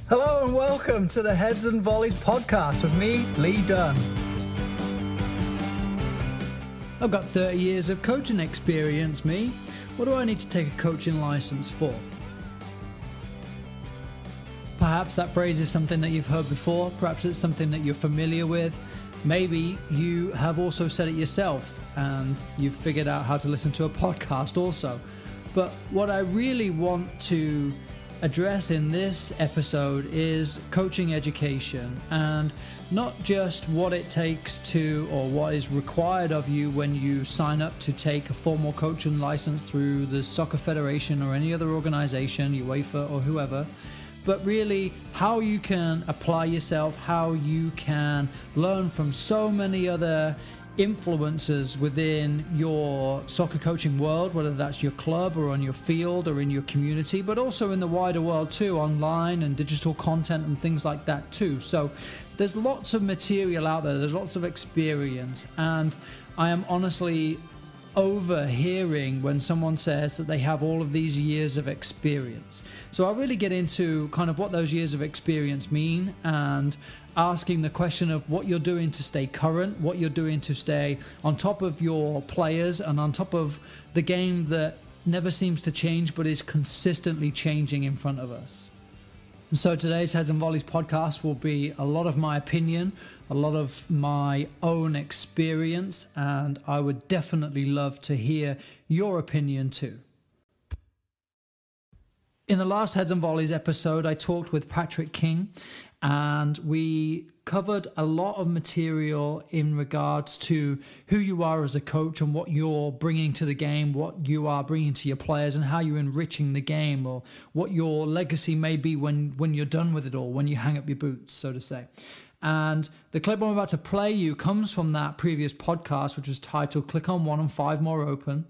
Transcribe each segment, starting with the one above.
Hello and welcome to the Heads and Volleys podcast with me, Lee Dunn. I've got 30 years of coaching experience, me. What do I need to take a coaching license for? Perhaps that phrase is something that you've heard before. Perhaps it's something that you're familiar with. Maybe you have also said it yourself and you've figured out how to listen to a podcast also. But what I really want to address in this episode is coaching education, and not just what it takes to, or what is required of you when you sign up to take a formal coaching license through the Soccer Federation or any other organization, UEFA or whoever, but really how you can apply yourself, how you can learn from so many other influences within your soccer coaching world, whether that's your club or on your field or in your community, but also in the wider world too, online and digital content and things like that too. So there's lots of material out there, there's lots of experience, and I am honestly overhearing when someone says that they have all of these years of experience. So I really get into kind of what those years of experience mean, and asking the question of what you're doing to stay current, what you're doing to stay on top of your players and on top of the game that never seems to change but is consistently changing in front of us. And so today's Heads and Volleys podcast will be a lot of my opinion, a lot of my own experience, and I would definitely love to hear your opinion too. In the last Heads and Volleys episode, I talked with Patrick King, and we covered a lot of material in regards to who you are as a coach and what you're bringing to the game, what you are bringing to your players, and how you're enriching the game, or what your legacy may be when you're done with it all, when you hang up your boots, so to say. And the clip I'm about to play you comes from that previous podcast, which was titled "Click on One and 5 More Open."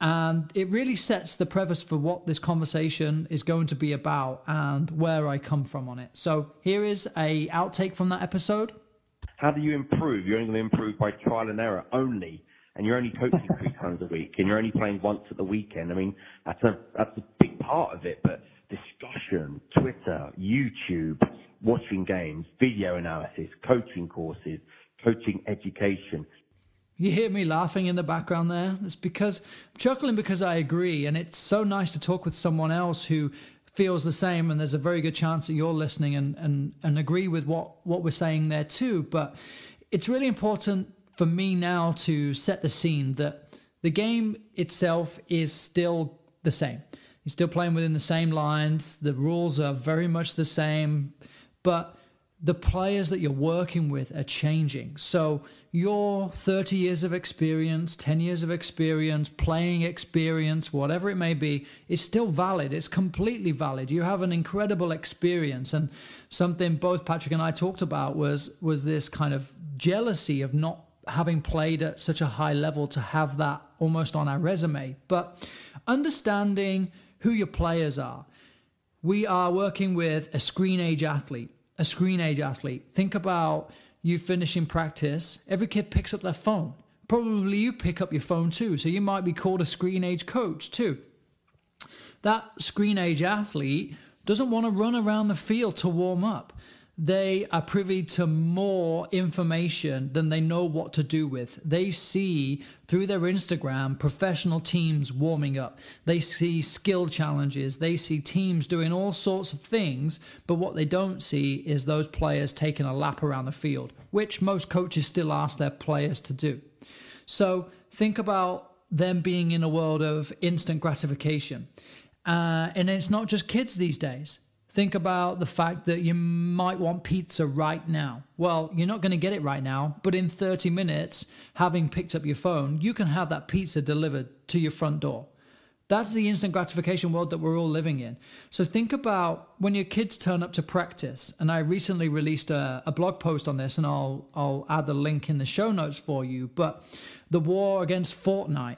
And it really sets the preface for what this conversation is going to be about and where I come from on it. So here is a outtake from that episode. How do you improve? You're only going to improve by trial and error only. And you're only coaching 3 times a week, and you're only playing once at the weekend. I mean, that's a big part of it. But discussion, Twitter, YouTube, watching games, video analysis, coaching courses, coaching education. You hear me laughing in the background there? It's because I'm chuckling because I agree, and it's so nice to talk with someone else who feels the same, and there's a very good chance that you're listening and agree with what we're saying there too. But it's really important for me now to set the scene that the game itself is still the same. You're still playing within the same lines, the rules are very much the same, but the players that you're working with are changing. So your 30 years of experience, 10 years of experience, playing experience, whatever it may be, is still valid. It's completely valid. You have an incredible experience. And something both Patrick and I talked about was this kind of jealousy of not having played at such a high level to have that almost on our resume. But understanding who your players are. We are working with a screen age athlete. A screen age athlete. Think about you finishing practice. Every kid picks up their phone. Probably you pick up your phone too. So you might be called a screen age coach too. That screen age athlete doesn't want to run around the field to warm up. They are privy to more information than they know what to do with. They see through their Instagram professional teams warming up. They see skill challenges. They see teams doing all sorts of things, but what they don't see is those players taking a lap around the field, which most coaches still ask their players to do. So think about them being in a world of instant gratification. And it's not just kids these days. Think about the fact that you might want pizza right now. Well, you're not going to get it right now, but in 30 minutes, having picked up your phone, you can have that pizza delivered to your front door. That's the instant gratification world that we're all living in. So think about when your kids turn up to practice, and I recently released a blog post on this, and I'll add the link in the show notes for you, but the war against Fortnite.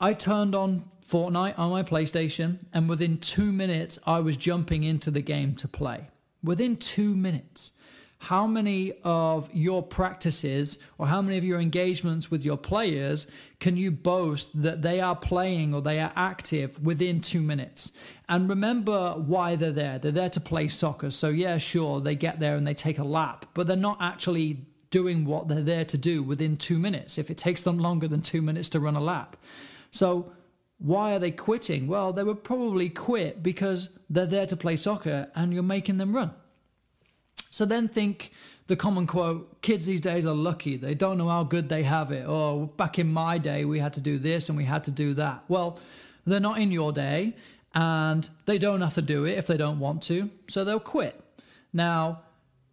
I turned on Fortnite on my PlayStation, and within 2 minutes, I was jumping into the game to play. Within 2 minutes. How many of your practices or how many of your engagements with your players can you boast that they are playing or they are active within 2 minutes? And remember why they're there. They're there to play soccer. So yeah, sure, they get there and they take a lap, but they're not actually doing what they're there to do within 2 minutes if it takes them longer than 2 minutes to run a lap. So why are they quitting? Well, they would probably quit because they're there to play soccer and you're making them run. So then think the common quote, kids these days are lucky. They don't know how good they have it. Or back in my day, we had to do this and we had to do that. Well, they're not in your day and they don't have to do it if they don't want to. So they'll quit. Now,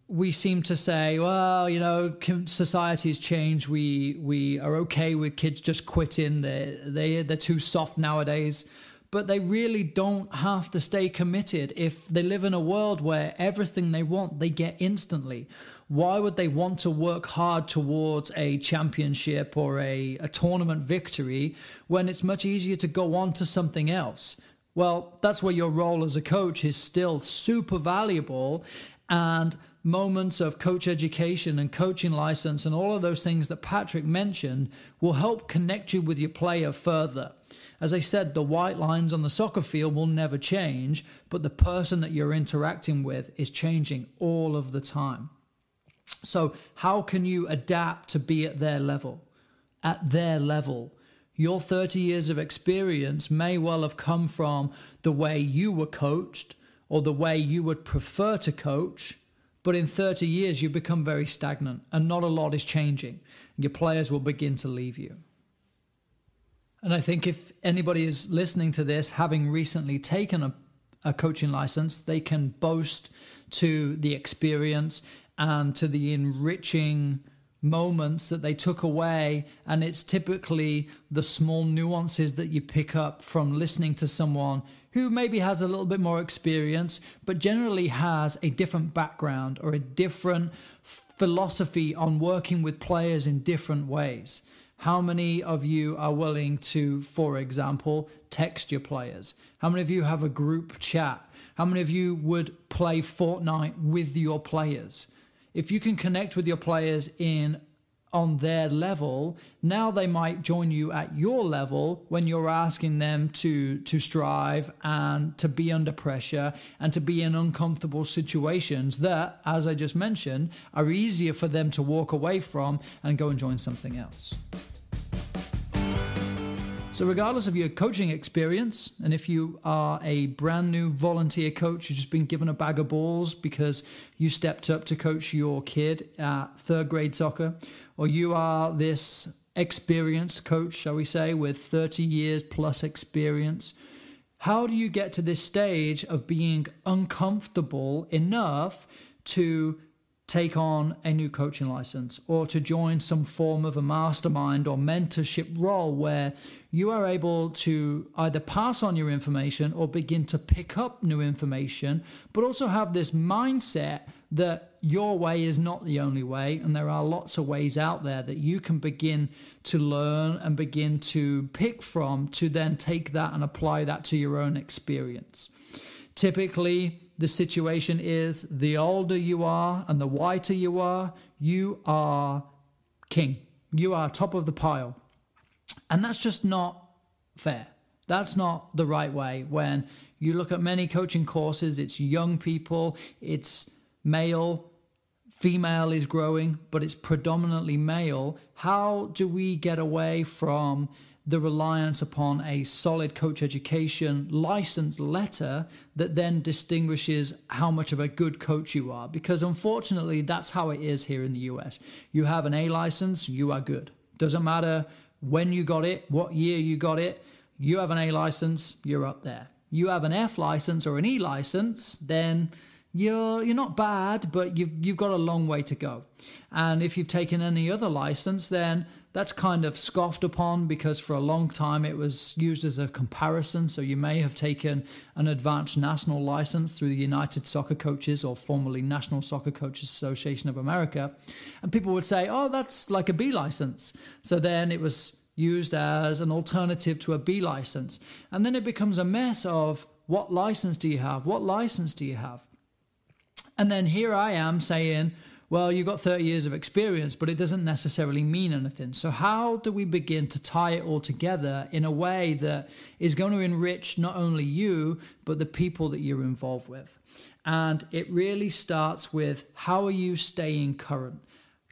we seem to say, well, you know, society's changed. We are okay with kids just quitting. They're too soft nowadays. But they really don't have to stay committed if they live in a world where everything they want, they get instantly. Why would they want to work hard towards a championship or a tournament victory when it's much easier to go on to something else? Well, that's where your role as a coach is still super valuable, and moments of coach education and coaching license and all of those things that Patrick mentioned will help connect you with your player further. As I said, the white lines on the soccer field will never change, but the person that you're interacting with is changing all of the time. So how can you adapt to be at their level? At their level. Your 30 years of experience may well have come from the way you were coached or the way you would prefer to coach, but in 30 years you become very stagnant and not a lot is changing. Your players will begin to leave you. And I think if anybody is listening to this, having recently taken a coaching license, they can boast to the experience and to the enriching moments that they took away. And it's typically the small nuances that you pick up from listening to someone who maybe has a little bit more experience, but generally has a different background or a different philosophy on working with players in different ways. How many of you are willing to, for example, text your players? How many of you have a group chat? How many of you would play Fortnite with your players? If you can connect with your players on their level, now they might join you at your level when you're asking them to strive and to be under pressure and to be in uncomfortable situations that, as I just mentioned, are easier for them to walk away from and go and join something else. So regardless of your coaching experience, and if you are a brand new volunteer coach, you've just been given a bag of balls because you stepped up to coach your kid at third grade soccer, or you are this experienced coach, shall we say, with 30 years plus experience, how do you get to this stage of being uncomfortable enough to take on a new coaching license or to join some form of a mastermind or mentorship role where you are able to either pass on your information or begin to pick up new information, but also have this mindset that your way is not the only way and there are lots of ways out there that you can begin to learn and begin to pick from to then take that and apply that to your own experience. Typically, the situation is the older you are and the whiter you are king. You are top of the pile. And that's just not fair. That's not the right way. When you look at many coaching courses, it's young people, it's male, female is growing, but it's predominantly male. How do we get away from the reliance upon a solid coach education license letter that then distinguishes how much of a good coach you are? Because unfortunately, that's how it is here in the US. You have an A license, you are good. Doesn't matter when you got it, what year you got it, you have an A license, you're up there. You have an F license or an E license, then you're not bad, but you've got a long way to go. And if you've taken any other license, then that's kind of scoffed upon because for a long time it was used as a comparison. So you may have taken an advanced national license through the United Soccer Coaches, or formerly National Soccer Coaches Association of America. And people would say, oh, that's like a B license. So then it was used as an alternative to a B license. And then it becomes a mess of what license do you have? What license do you have? And then here I am saying, well, you've got 30 years of experience, but it doesn't necessarily mean anything. So how do we begin to tie it all together in a way that is going to enrich not only you, but the people that you're involved with? And it really starts with, how are you staying current?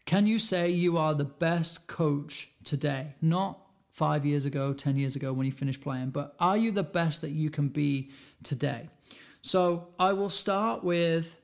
Can you say you are the best coach today? Not 5 years ago, 10 years ago when you finished playing, but are you the best that you can be today? So I will start with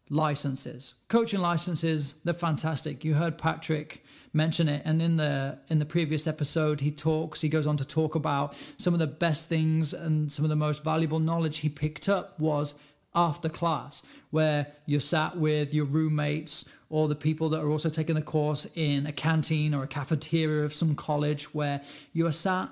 licenses. Coaching licenses, they're fantastic. You heard Patrick mention it, and in the previous episode he goes on to talk about some of the best things and some of the most valuable knowledge he picked up was after class, where you're sat with your roommates or the people that are also taking the course in a canteen or a cafeteria of some college, where you are sat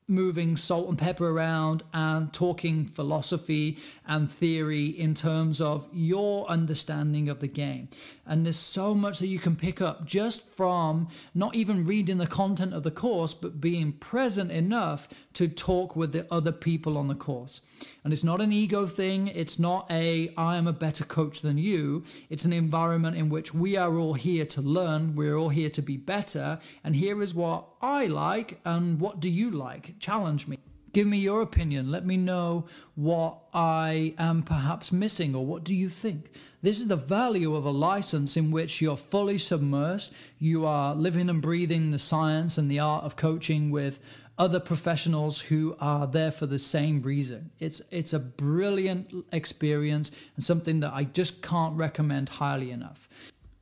moving salt and pepper around and talking philosophy and theory in terms of your understanding of the game. And there's so much that you can pick up just from not even reading the content of the course, but being present enough to talk with the other people on the course. And it's not an ego thing. It's not I am a better coach than you. It's an environment in which we are all here to learn. We're all here to be better. And here is what I like, and what do you like? Challenge me. Give me your opinion. Let me know what I am perhaps missing, or what do you think? This is the value of a license in which you're fully submersed. You are living and breathing the science and the art of coaching with other professionals who are there for the same reason. It's a brilliant experience and something that I just can't recommend highly enough.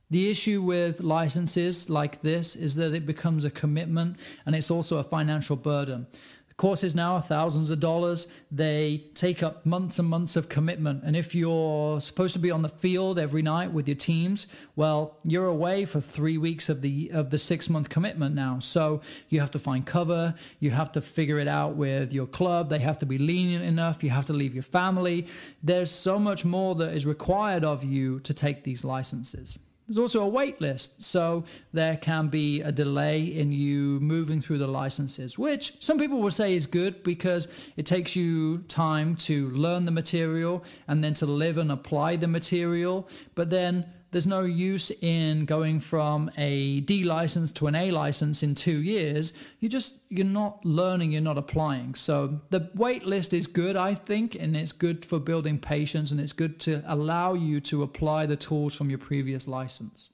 The issue with licenses like this is that it becomes a commitment, and it's also a financial burden. The courses now are thousands of dollars. They take up months and months of commitment. And if you're supposed to be on the field every night with your teams, well, you're away for 3 weeks of the 6-month commitment now. So you have to find cover. You have to figure it out with your club. They have to be lenient enough. You have to leave your family. There's so much more that is required of you to take these licenses. There's also a wait list, so there can be a delay in you moving through the licenses, which some people will say is good because it takes you time to learn the material and then to live and apply the material. But then there's no use in going from a D license to an A license in 2 years. You're not learning, you're not applying. So the wait list is good, I think, and it's good for building patience, and it's good to allow you to apply the tools from your previous license.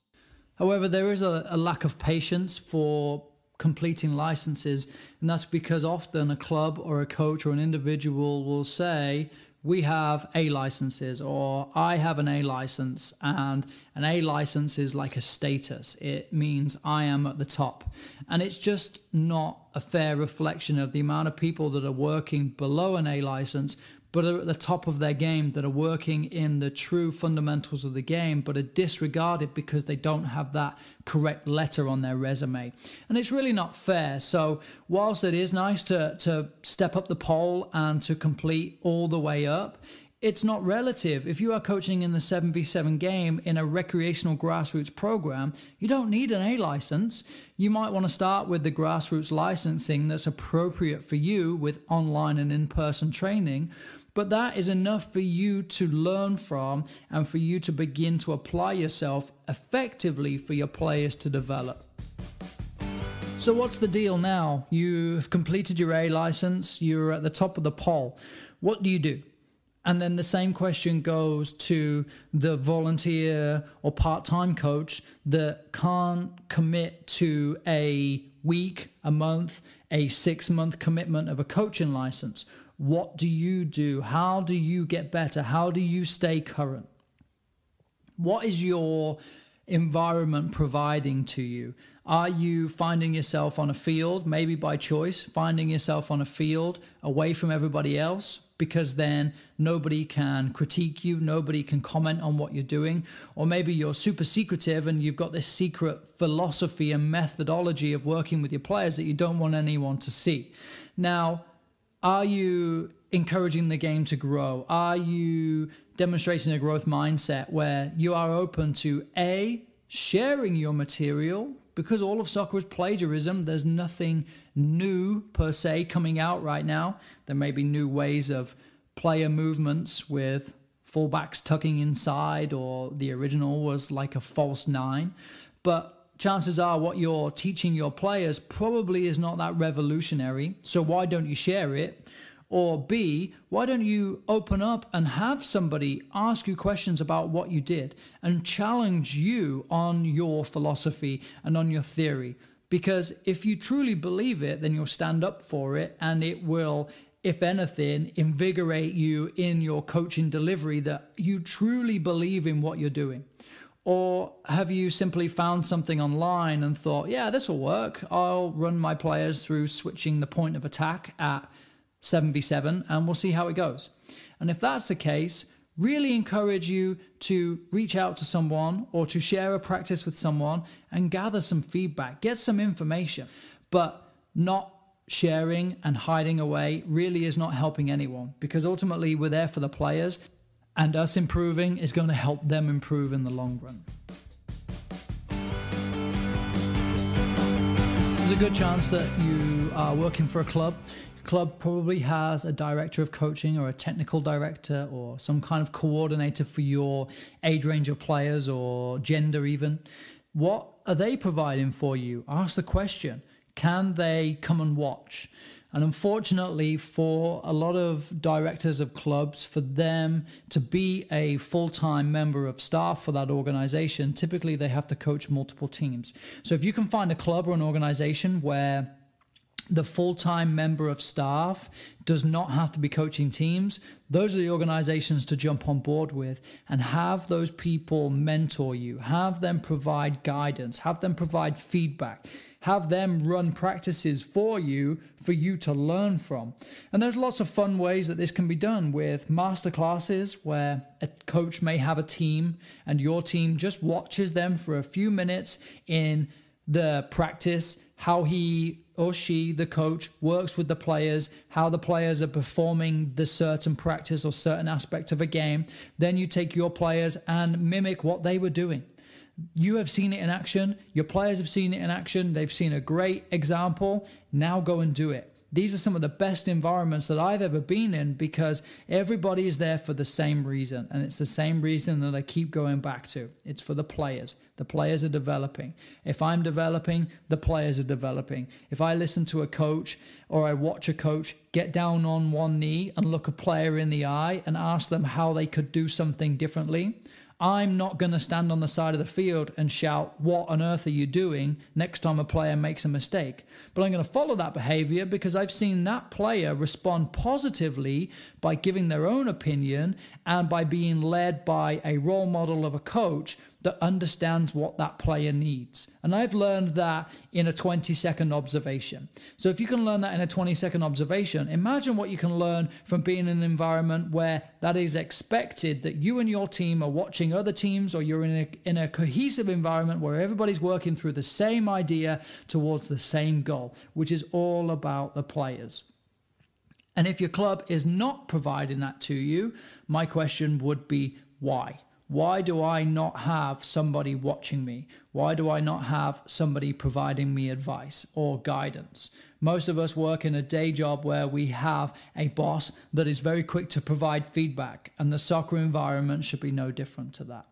However, there is a lack of patience for completing licenses, and that's because often a club or a coach or an individual will say, we have A licenses, or I have an A license, and an A license is like a status. It means I am at the top. And it's just not a fair reflection of the amount of people that are working below an A license, but are at the top of their game, that are working in the true fundamentals of the game, but are disregarded because they don't have that correct letter on their resume. And it's really not fair. So whilst it is nice to step up the pole and to complete all the way up, it's not relative. If you are coaching in the 7v7 game in a recreational grassroots program, you don't need an A license. You might want to start with the grassroots licensing that's appropriate for you with online and in-person training. But that is enough for you to learn from and for you to begin to apply yourself effectively for your players to develop. So what's the deal now? You've completed your A license, you're at the top of the pole. What do you do? And then the same question goes to the volunteer or part-time coach that can't commit to a week, a month, a 6-month commitment of a coaching license. What do you do? How do you get better? How do you stay current? What is your environment providing to you? Are you finding yourself on a field, maybe by choice, finding yourself on a field away from everybody else, because then nobody can critique you, nobody can comment on what you're doing? Or maybe you're super secretive and you've got this secret philosophy and methodology of working with your players that you don't want anyone to see. Now, are you encouraging the game to grow? Are you demonstrating a growth mindset where you are open to A, sharing your material? Because all of soccer is plagiarism. There's nothing new per se coming out right now. There may be new ways of player movements with fullbacks tucking inside, or the original was like a false nine. But chances are what you're teaching your players probably is not that revolutionary. So why don't you share it? Or B, why don't you open up and have somebody ask you questions about what you did and challenge you on your philosophy and on your theory? Because if you truly believe it, then you'll stand up for it, and it will, if anything, invigorate you in your coaching delivery, that you truly believe in what you're doing. Or have you simply found something online and thought, yeah, this will work. I'll run my players through switching the point of attack at 7v7 and we'll see how it goes. And if that's the case, really encourage you to reach out to someone or to share a practice with someone and gather some feedback, get some information. But not sharing and hiding away really is not helping anyone, because ultimately we're there for the players, and us improving is going to help them improve in the long run. There's a good chance that you are working for a club. Club probably has a director of coaching or a technical director or some kind of coordinator for your age range of players or gender even. What are they providing for you? Ask the question. Can they come and watch? And unfortunately for a lot of directors of clubs, for them to be a full-time member of staff for that organization, typically they have to coach multiple teams. So if you can find a club or an organization where the full-time member of staff does not have to be coaching teams, those are the organizations to jump on board with, and have those people mentor you, have them provide guidance, have them provide feedback, have them run practices for you to learn from. And there's lots of fun ways that this can be done, with master classes where a coach may have a team and your team just watches them for a few minutes in the practice, how he or she, the coach, works with the players, how the players are performing the certain practice or certain aspect of a game. Then you take your players and mimic what they were doing. You have seen it in action. Your players have seen it in action. They've seen a great example. Now go and do it. These are some of the best environments that I've ever been in, because everybody is there for the same reason. And it's the same reason that I keep going back to. It's for the players. The players are developing. If I'm developing, the players are developing. If I listen to a coach or I watch a coach get down on one knee and look a player in the eye and ask them how they could do something differently, I'm not going to stand on the side of the field and shout, "What on earth are you doing?" next time a player makes a mistake. But I'm going to follow that behavior because I've seen that player respond positively by giving their own opinion and by being led by a role model of a coach that understands what that player needs. And I've learned that in a 20-second observation. So if you can learn that in a 20-second observation, imagine what you can learn from being in an environment where that is expected, that you and your team are watching other teams, or you're in a cohesive environment where everybody's working through the same idea towards the same goal, which is all about the players. And if your club is not providing that to you, my question would be, why? Why do I not have somebody watching me? Why do I not have somebody providing me advice or guidance? Most of us work in a day job where we have a boss that is very quick to provide feedback, and the soccer environment should be no different to that.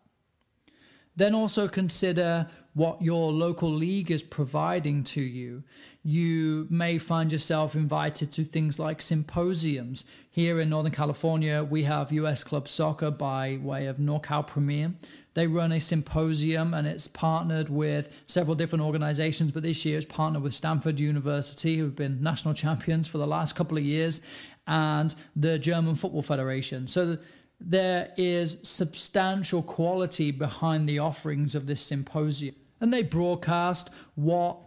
Then also consider what your local league is providing to you. You may find yourself invited to things like symposiums. Here in Northern California, we have US Club Soccer by way of NorCal Premier. They run a symposium and it's partnered with several different organizations, but this year it's partnered with Stanford University, who've been national champions for the last couple of years, and the German Football Federation. So there is substantial quality behind the offerings of this symposium. And they broadcast what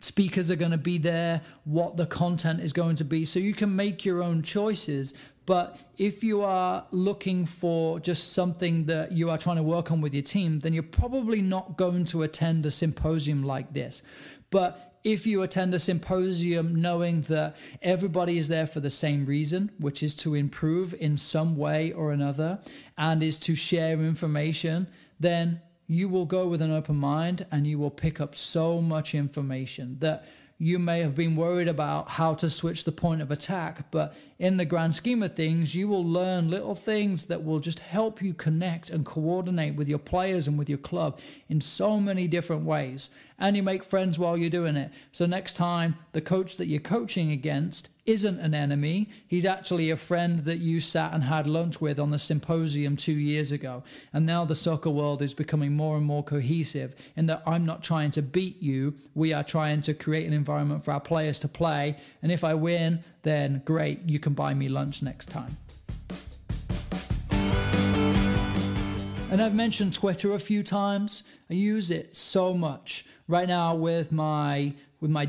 speakers are going to be there, what the content is going to be, so you can make your own choices. But if you are looking for just something that you are trying to work on with your team, then you're probably not going to attend a symposium like this. But if you attend a symposium knowing that everybody is there for the same reason, which is to improve in some way or another, and is to share information, then you will go with an open mind and you will pick up so much information that you may have been worried about how to switch the point of attack, but in the grand scheme of things, you will learn little things that will just help you connect and coordinate with your players and with your club in so many different ways. And you make friends while you're doing it. So next time the coach that you're coaching against isn't an enemy, he's actually a friend that you sat and had lunch with on the symposium 2 years ago. And now the soccer world is becoming more and more cohesive in that I'm not trying to beat you. We are trying to create an environment for our players to play. And if I win, then great, you can buy me lunch next time. And I've mentioned Twitter a few times. I use it so much. Right now with my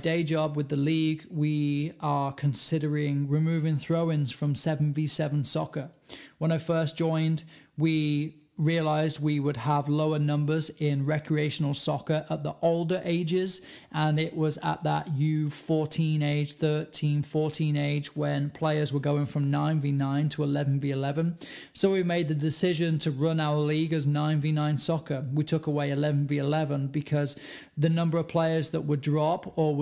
day job with the league, we are considering removing throw-ins from 7v7 soccer. When I first joined, we realized we would have lower numbers in recreational soccer at the older ages, and it was at that U14 age, 13, 14 age when players were going from 9v9 to 11v11. So we made the decision to run our league as 9v9 soccer. We took away 11v11 because the number of players that would drop or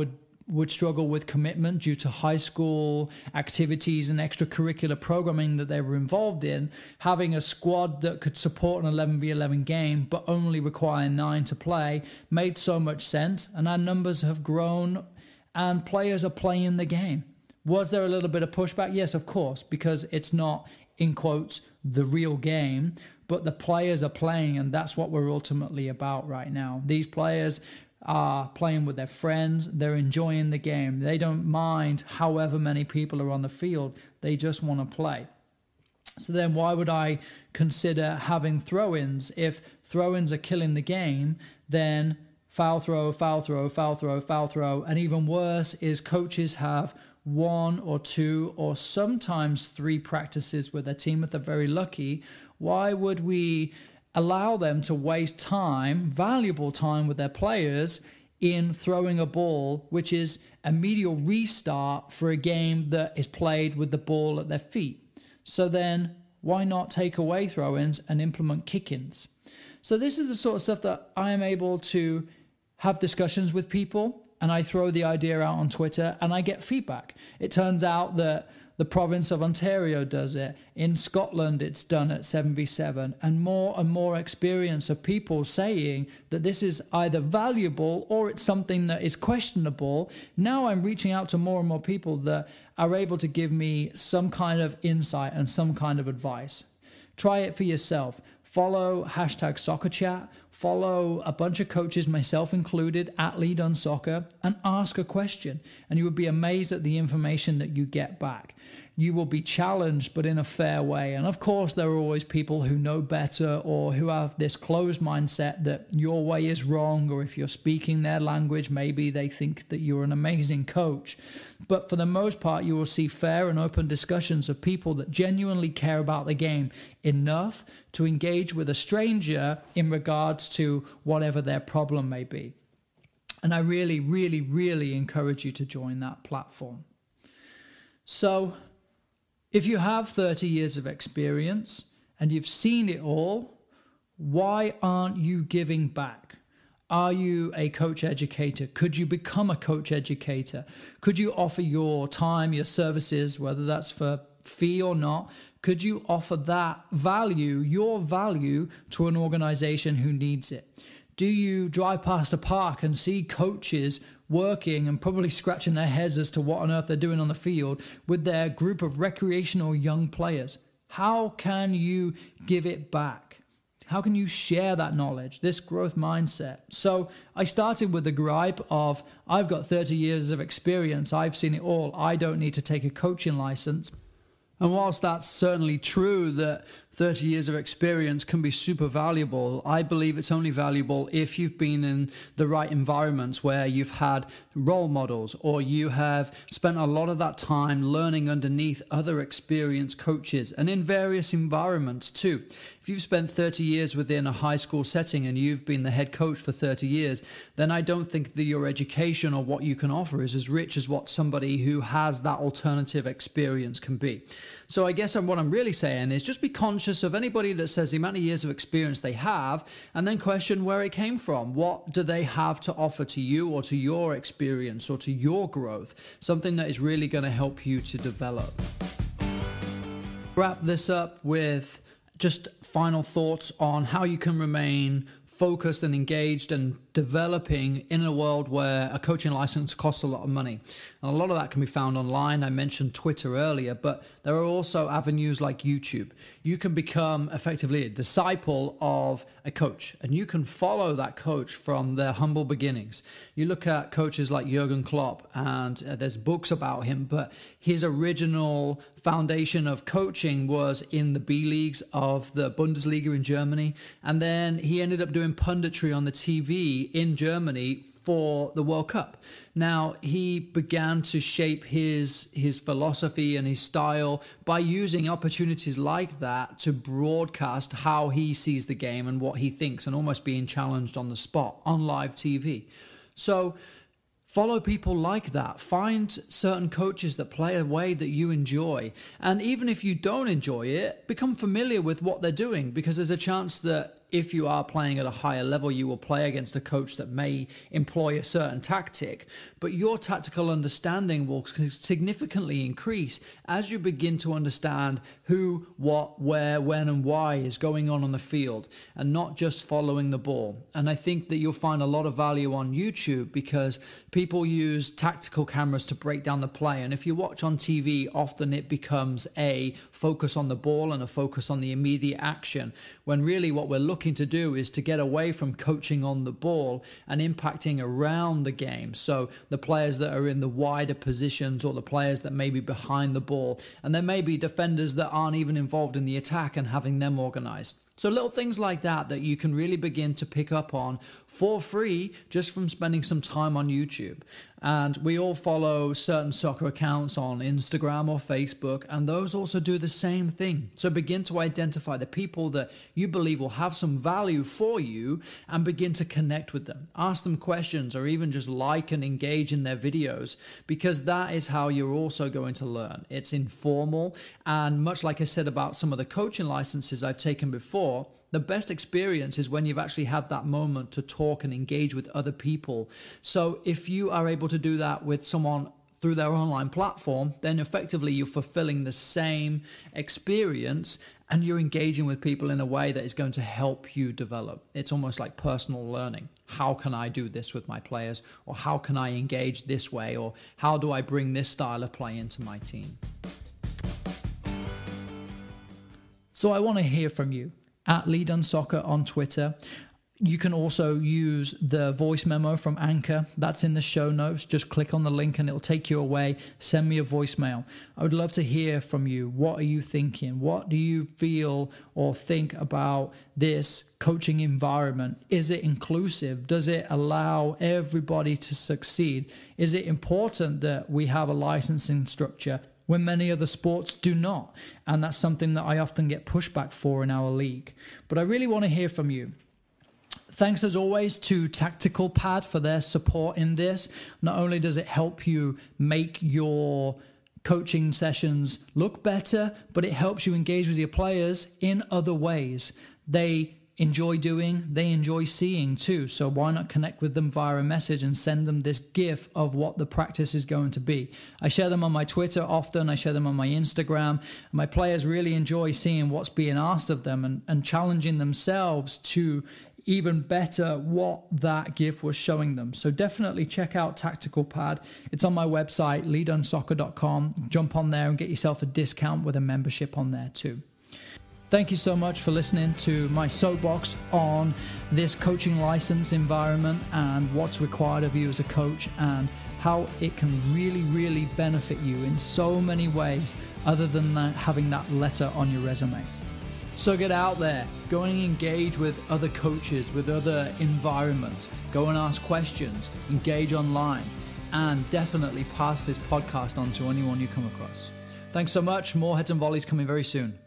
would struggle with commitment due to high school activities and extracurricular programming that they were involved in, having a squad that could support an 11v11 game but only require 9 to play made so much sense, and our numbers have grown and players are playing the game. Was there a little bit of pushback? Yes, of course, because it's not, in quotes, the real game, but the players are playing, and that's what we're ultimately about right now. These players are playing with their friends. They're enjoying the game. They don't mind however many people are on the field. They just want to play. So then why would I consider having throw-ins? If throw-ins are killing the game, then foul throw, foul throw, foul throw, foul throw. And even worse is coaches have 1 or 2 or sometimes 3 practices with their team if they're very lucky. Why would we allow them to waste time, valuable time with their players in throwing a ball, which is a medial restart for a game that is played with the ball at their feet? So then why not take away throw-ins and implement kick-ins? So this is the sort of stuff that I am able to have discussions with people, and I throw the idea out on Twitter and I get feedback. It turns out that the province of Ontario does it. In Scotland, it's done at 7v7. And more experience of people saying that this is either valuable or it's something that is questionable. Now I'm reaching out to more and more people that are able to give me some kind of insight and some kind of advice. Try it for yourself. Follow #SoccerChat. Follow a bunch of coaches, myself included, at LeeDunneSoccer, and ask a question. And you would be amazed at the information that you get back. You will be challenged, but in a fair way. And of course, there are always people who know better or who have this closed mindset that your way is wrong, or if you're speaking their language, maybe they think that you're an amazing coach. But for the most part, you will see fair and open discussions of people that genuinely care about the game enough to engage with a stranger in regards to whatever their problem may be. And I really, really, really encourage you to join that platform. So if you have 30 years of experience and you've seen it all, why aren't you giving back? Are you a coach educator? Could you become a coach educator? Could you offer your time, your services, whether that's for fee or not? Could you offer that value, your value, to an organization who needs it? Do you drive past a park and see coaches working and probably scratching their heads as to what on earth they're doing on the field with their group of recreational young players? How can you give it back? How can you share that knowledge, this growth mindset? So I started with the gripe of, I've got 30 years of experience. I've seen it all. I don't need to take a coaching license. And whilst that's certainly true that 30 years of experience can be super valuable, I believe it's only valuable if you've been in the right environments where you've had role models, or you have spent a lot of that time learning underneath other experienced coaches and in various environments too. If you've spent 30 years within a high school setting and you've been the head coach for 30 years, then I don't think that your education or what you can offer is as rich as what somebody who has that alternative experience can be. So I guess what I'm really saying is just be conscious conscious of anybody that says the amount of years of experience they have, and then question where it came from. What do they have to offer to you or to your experience or to your growth? Something that is really going to help you to develop. Wrap this up with just final thoughts on how you can remain focused and engaged and developing in a world where a coaching license costs a lot of money. And a lot of that can be found online. I mentioned Twitter earlier, but there are also avenues like YouTube. You can become effectively a disciple of a coach, and you can follow that coach from their humble beginnings. You look at coaches like Jurgen Klopp, and there's books about him, but his original foundation of coaching was in the B leagues of the Bundesliga in Germany, and then he ended up doing punditry on the TV in Germany for the World Cup. Now, he began to shape his philosophy and his style by using opportunities like that to broadcast how he sees the game and what he thinks, and almost being challenged on the spot on live TV. So follow people like that. Find certain coaches that play a way that you enjoy. And even if you don't enjoy it, become familiar with what they're doing, because there's a chance that if you are playing at a higher level, you will play against a coach that may employ a certain tactic, but your tactical understanding will significantly increase as you begin to understand who, what, where, when, and why is going on the field, and not just following the ball. And I think that you'll find a lot of value on YouTube, because people use tactical cameras to break down the play. And if you watch on TV, often it becomes a focus on the ball and a focus on the immediate action, when really what we're looking to do is to get away from coaching on the ball and impacting around the game. So the players that are in the wider positions, or the players that may be behind the ball, and there may be defenders that aren't even involved in the attack, and having them organized. So little things like that you can really begin to pick up on for free just from spending some time on YouTube. And we all follow certain soccer accounts on Instagram or Facebook, and those also do the same thing. So begin to identify the people that you believe will have some value for you and begin to connect with them. Ask them questions, or even just like and engage in their videos, because that is how you're also going to learn. It's informal, and much like I said about some of the coaching licenses I've taken before, the best experience is when you've actually had that moment to talk and engage with other people. So if you are able to do that with someone through their online platform, then effectively you're fulfilling the same experience, and you're engaging with people in a way that is going to help you develop. It's almost like personal learning. How can I do this with my players? Or how can I engage this way? Or how do I bring this style of play into my team? So I want to hear from you. At LeeDunneSoccer on Twitter. You can also use the voice memo from Anchor. That's in the show notes. Just click on the link and it'll take you away. Send me a voicemail. I would love to hear from you. What are you thinking? What do you feel or think about this coaching environment? Is it inclusive? Does it allow everybody to succeed? Is it important that we have a licensing structure when many other sports do not? And that's something that I often get pushback for in our league. But I really want to hear from you. Thanks as always to Tactical Pad for their support in this. Not only does it help you make your coaching sessions look better, but it helps you engage with your players in other ways. They enjoy doing, they enjoy seeing too. So why not connect with them via a message and send them this GIF of what the practice is going to be. I share them on my Twitter often, I share them on my Instagram. My players really enjoy seeing what's being asked of them and challenging themselves to even better what that GIF was showing them. So definitely check out Tactical Pad. It's on my website, LeeDunneSoccer.com. Jump on there and get yourself a discount with a membership on there too. Thank you so much for listening to my soapbox on this coaching license environment and what's required of you as a coach, and how it can really, really benefit you in so many ways other than having that letter on your resume. So get out there, go and engage with other coaches, with other environments, go and ask questions, engage online, and definitely pass this podcast on to anyone you come across. Thanks so much. More Heads and Volleys coming very soon.